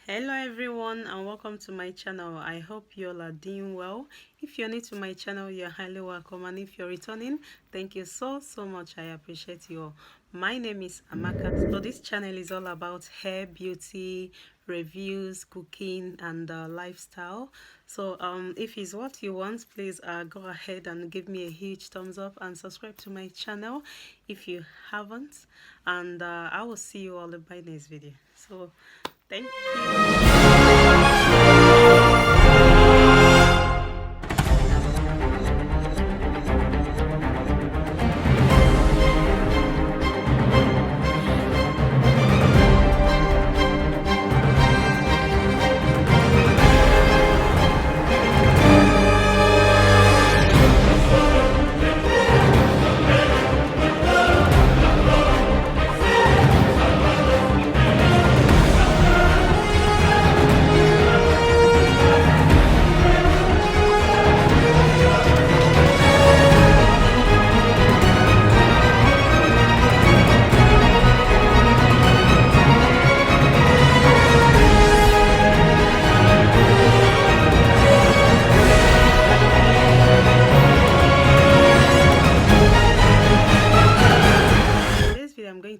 Hello everyone and welcome to my channel. I hope you all are doing well. If you're new to my channel, you're highly welcome, and if you're returning, thank you so much. I appreciate you all. My name is Amaka. So this channel is all about hair, beauty, reviews, cooking, and lifestyle. So if it's what you want, please go ahead and give me a huge thumbs up and subscribe to my channel if you haven't, and I will see you all in my next video. So thank you.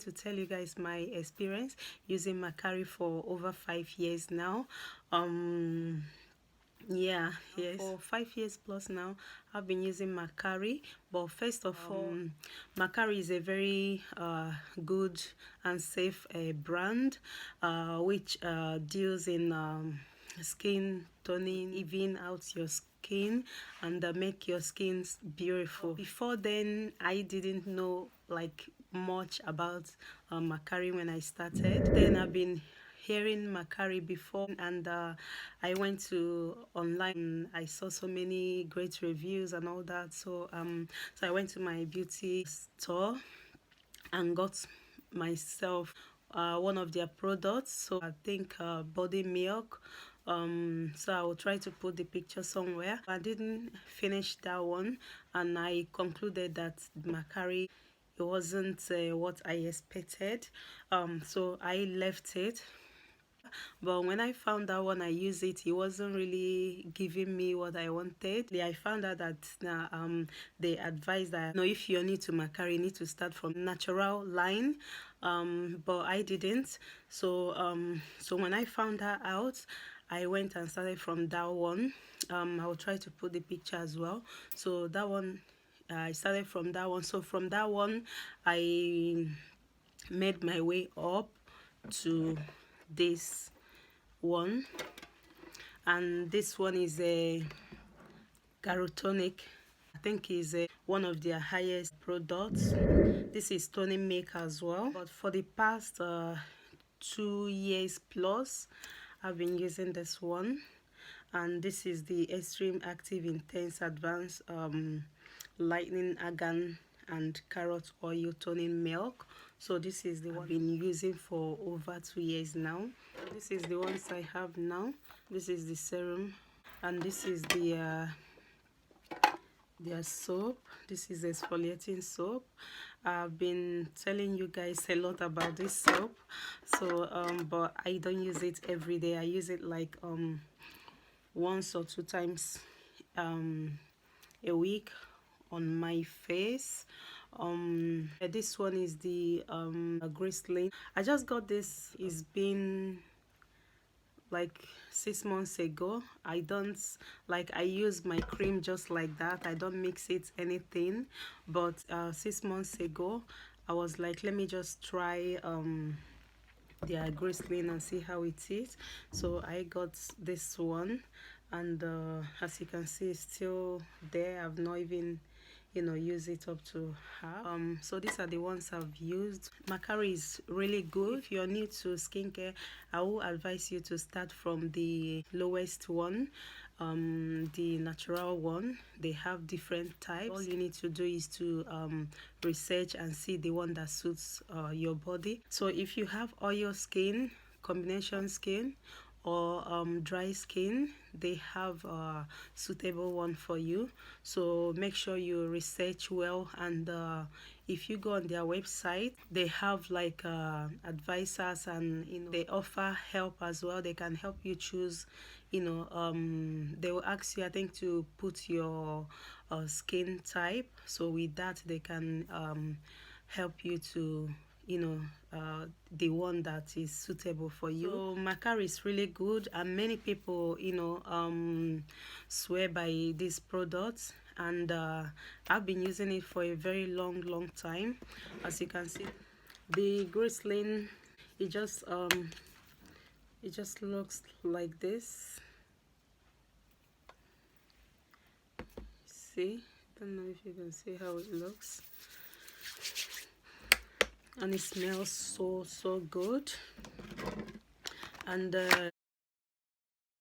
To tell you guys my experience using Makari for over 5 years now. Yes, for 5 years plus now I've been using Makari. But first of all, Makari is a very good and safe brand which deals in skin toning, even out your skin, and make your skin beautiful. Before then, I didn't know like much about Makari when I started. Then I've been hearing Makari before, and I went to online. I saw so many great reviews and all that. So I went to my beauty store and got myself one of their products. So I think body milk. So I will try to put the picture somewhere. I didn't finish that one, and I concluded that Makari, it wasn't what I expected. So I left it. But when I found out when I used it, it wasn't really giving me what I wanted. I found out that they advised that if you're new to Makari, you need to start from natural line. But I didn't. So so when I found that out, I went and started from that one. I will try to put the picture as well. So that one, I started from that one. So from that one, I made my way up to this one, and this one is a Garotonic. I think is one of their highest products. This is toning milk as well, but for the past 2 years plus I've been using this one, and this is the Extreme Active Intense Advanced Lightning Argan and Carrot Oil Toning Milk. So this is the one I've been using for over 2 years now. This is the ones I have now. This is the serum, and this is the their soap. This is exfoliating soap. I've been telling you guys a lot about this soap, so but I don't use it every day. I use it like once or 2 times a week on my face. This one is the Graceling. I just got this. It's been like 6 months ago. I don't I use my cream just like that. I don't mix it anything. But 6 months ago I was like, let me just try their Graceling and see how it is. So I got this one, and as you can see, it's still there. I've not even use it up to half. So these are the ones I've used. Makari is really good. If you're new to skincare, I will advise you to start from the lowest one, the natural one. They have different types. All you need to do is to research and see the one that suits your body. So if you have oil skin, combination skin, or dry skin, they have a suitable one for you. So make sure you research well, and if you go on their website, they have like advisors, and they offer help as well. They can help you choose, they will ask you, I think, to put your skin type. So with that, they can help you to the one that is suitable for you. So Makari is really good, and many people swear by these products, and I've been using it for a very long time. As you can see, the gristling, it just looks like this. See, don't know if you can see how it looks, and it smells so good. And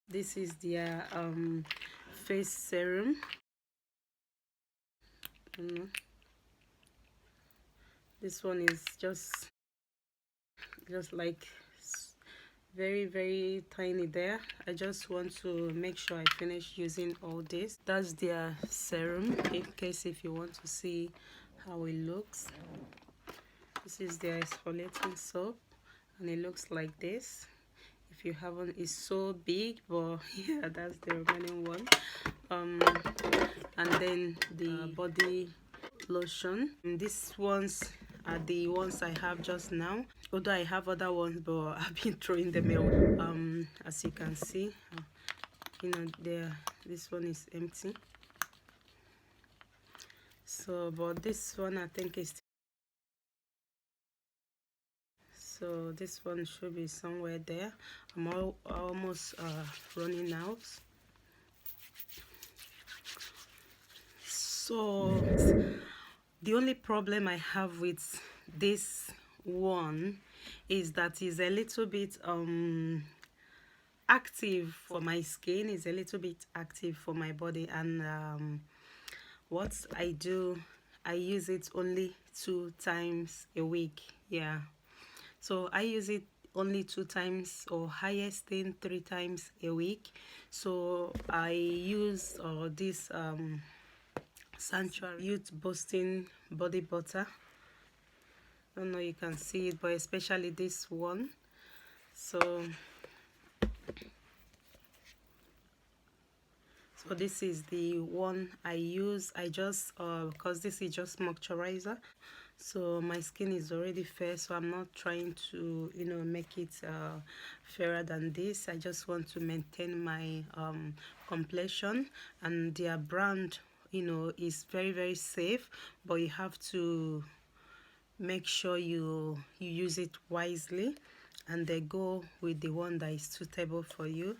this is their face serum. This one is just like very tiny there. I just want to make sure I finish using all this. That's their serum, in case if you want to see how it looks. This is their exfoliating soap, and it looks like this. If you haven't, it's so big, but yeah, that's the remaining one. And then the body lotion. And these ones are the ones I have just now, although I have other ones, but I've been throwing them away. As you can see, this one is empty. So but this one, I think, is, so this one should be somewhere there. I'm almost running out. So the only problem I have with this one is that it's a little bit active for my skin, is a little bit active for my body, and what I do, I use it only 2 times a week. Yeah, so I use it only 2 times, or highest thing 3 times a week. So I use this Sanctuary Youth Boosting Body Butter. I don't know you can see it, but especially this one. So this is the one I use. I just because this is just moisturizer, so my skin is already fair, so I'm not trying to make it fairer than this. I just want to maintain my complexion, and their brand is very safe, but you have to make sure you use it wisely, and they go with the one that is suitable for you.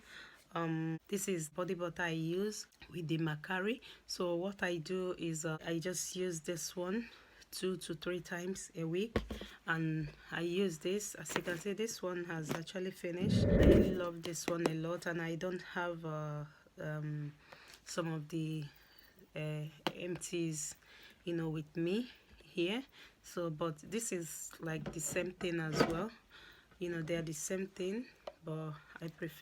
This is body butter I use with the Makari. So what I do is I just use this one 2 to 3 times a week, and I use this. As you can see, this one has actually finished. I really love this one a lot, and I don't have some of the empties with me here. So but this is like the same thing as well. They're the same thing, but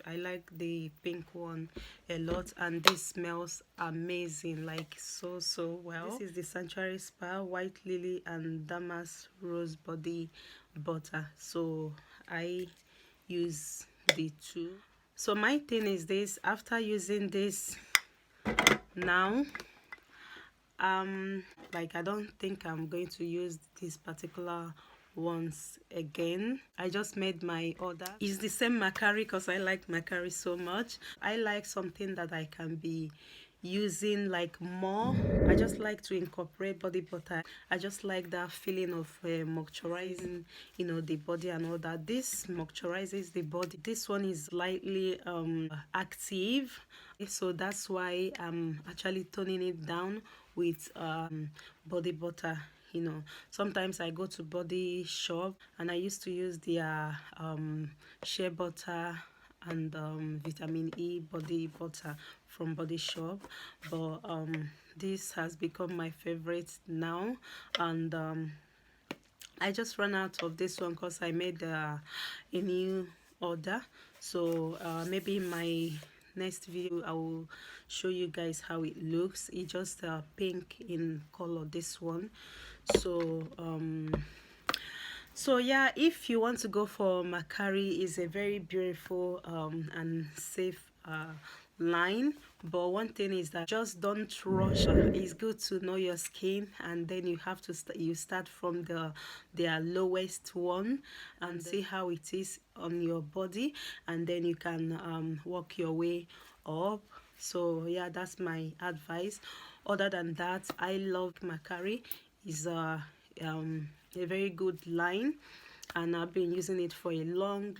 I like the pink one a lot, and this smells amazing, like so well. This is the Sanctuary Spa White Lily and Damask Rose Body Butter. So I use the 2. So my thing is this: after using this now, like, I don't think I'm going to use this particular ones again. I just made my order. It's the same Makari, because I like Makari so much. I like something that I can be using like more. I just like to incorporate body butter. I just like that feeling of moisturizing the body and all that. This moisturizes the body. This one is slightly active, so that's why I'm actually toning it down with body butter. Sometimes I go to Body Shop, and I used to use their shea butter and vitamin E body butter from Body Shop, but this has become my favorite now, and I just ran out of this one because I made a new order. So maybe in my next video I will show you guys how it looks. It's just pink in color, this one. So so yeah, if you want to go for Makari, is a very beautiful and safe line, but one thing is that just don't rush. It's good to know your skin, and then you have to you start from their lowest one and see how it is on your body, and then you can work your way up. So yeah, that's my advice. Other than that, I love Makari. Is a very good line, and I've been using it for a long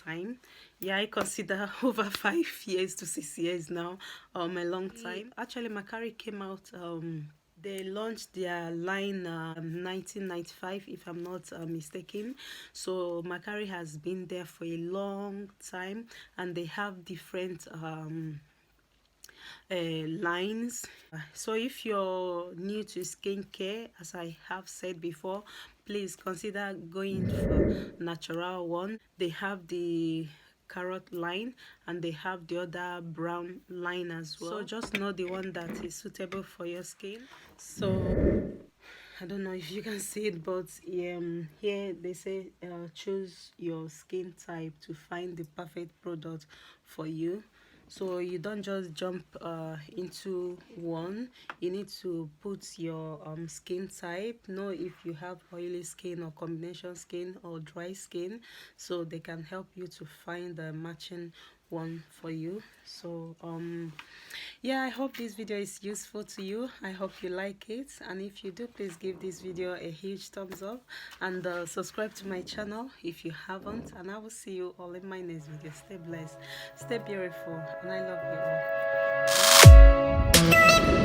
time. Yeah, I consider over 5 years to 6 years now, a long time. Actually, Makari came out, they launched their line 1995, if I'm not mistaken. So Makari has been there for a long time, and they have different lines. So if you're new to skincare, as I have said before, please consider going for natural one. They have the carrot line, and they have the other brown line as well. So just know the one that is suitable for your skin. So I don't know if you can see it, but here they say choose your skin type to find the perfect product for you. So you don't just jump into one. You need to put your skin type, know if you have oily skin or combination skin or dry skin, so they can help you to find the matching one for you. So yeah, I hope this video is useful to you. I hope you like it, and if you do, please give this video a huge thumbs up, and subscribe to my channel if you haven't, and I will see you all in my next video. Stay blessed, stay beautiful, and I love you all.